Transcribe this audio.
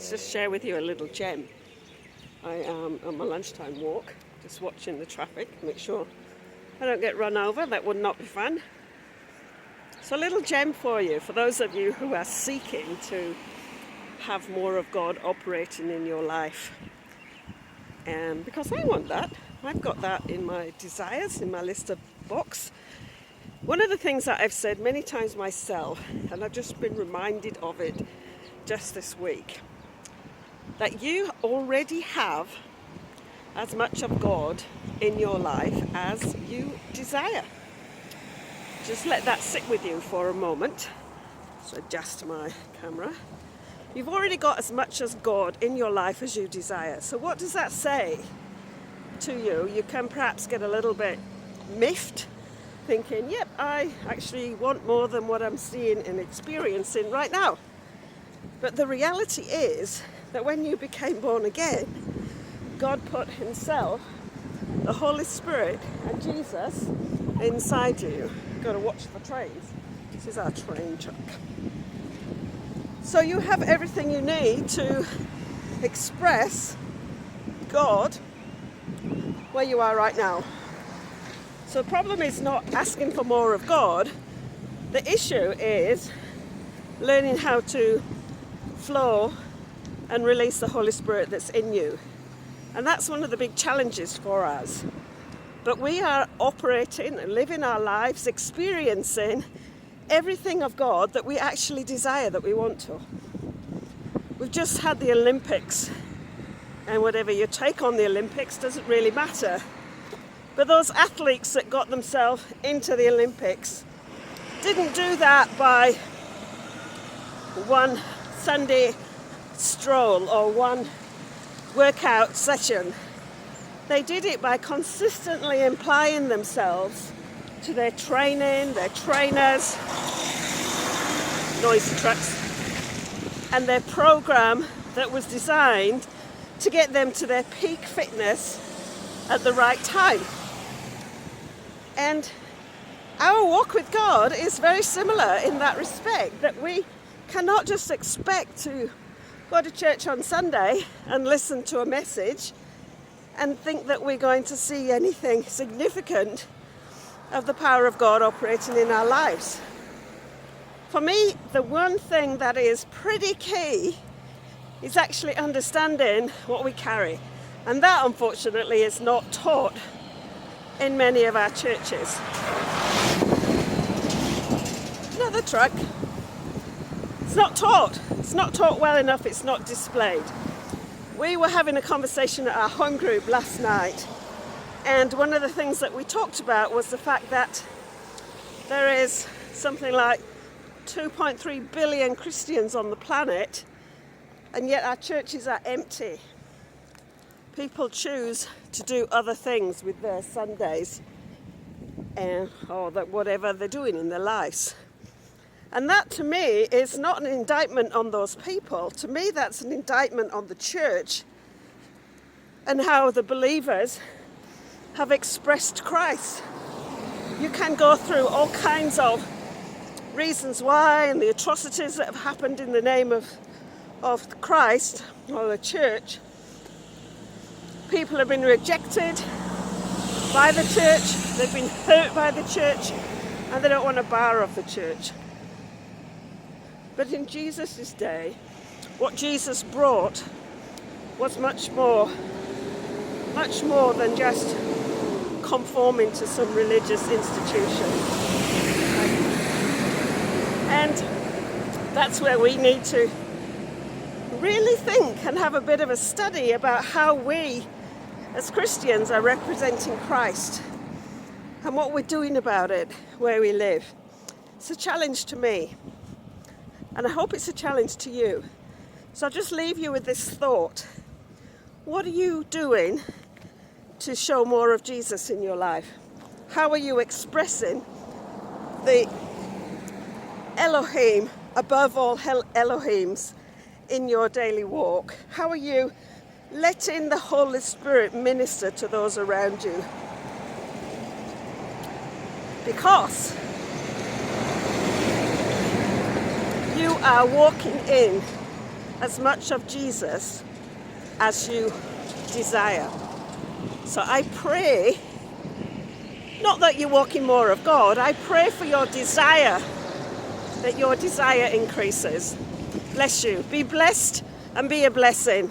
Let's just share with you a little gem. I am on my lunchtime walk, just watching the traffic, make sure I don't get run over. That would not be fun. So a little gem for you, for those of you who are seeking to have more of God operating in your life. Because I want that. I've got that in my desires, in my list of box. One of the things that I've said many times myself, and I've just been reminded of it just this week, that you already have as much of God in your life as you desire. Just let that sit with you for a moment. So adjust my camera. You've already got as much as God in your life as you desire. So what does that say to you? You can perhaps get a little bit miffed, thinking, yep, I actually want more than what I'm seeing and experiencing right now. But the reality is that when you became born again, God put himself, the Holy Spirit and Jesus inside you. You've got to watch the trains. This is our train truck. So you have everything you need to express God where you are right now. So the problem is not asking for more of God. The issue is learning how to flow and release the Holy Spirit that's in you. And that's one of the big challenges for us. But we are operating and living our lives, experiencing everything of God that we actually desire, that we want to. We've just had the Olympics, and whatever your take on the Olympics doesn't really matter. But those athletes that got themselves into the Olympics didn't do that by one Sunday stroll or one workout session. They did it by consistently applying themselves to their training, their trainers, noisy trucks, and their program that was designed to get them to their peak fitness at the right time. And our walk with God is very similar in that respect, that we cannot just expect to go to church on Sunday and listen to a message and think that we're going to see anything significant of the power of God operating in our lives. For me, the one thing that is pretty key is actually understanding what we carry. And that, unfortunately, is not taught in many of our churches. Another truck. It's not taught. It's not taught well enough. It's not displayed. We were having a conversation at our home group last night, and one of the things that we talked about was the fact that there is something like 2.3 billion Christians on the planet, and yet our churches are empty. People choose to do other things with their Sundays or whatever they're doing in their lives. And that, to me, is not an indictment on those people. To me, that's an indictment on the church and how the believers have expressed Christ. You can go through all kinds of reasons why and the atrocities that have happened in the name of Christ or the church. People have been rejected by the church, they've been hurt by the church, and they don't want a bar of the church. But in Jesus' day, what Jesus brought was much more than just conforming to some religious institution. And that's where we need to really think and have a bit of a study about how we as Christians are representing Christ and what we're doing about it where we live. It's a challenge to me, and I hope it's a challenge to you. So I'll just leave you with this thought. What are you doing to show more of Jesus in your life? How are you expressing the Elohim above all Elohims in your daily walk? How are you letting the Holy Spirit minister to those around you? Because you are walking in as much of Jesus as you desire. So I pray, not that you're walking more of God, I pray for your desire, that your desire increases. Bless you. Be blessed and be a blessing.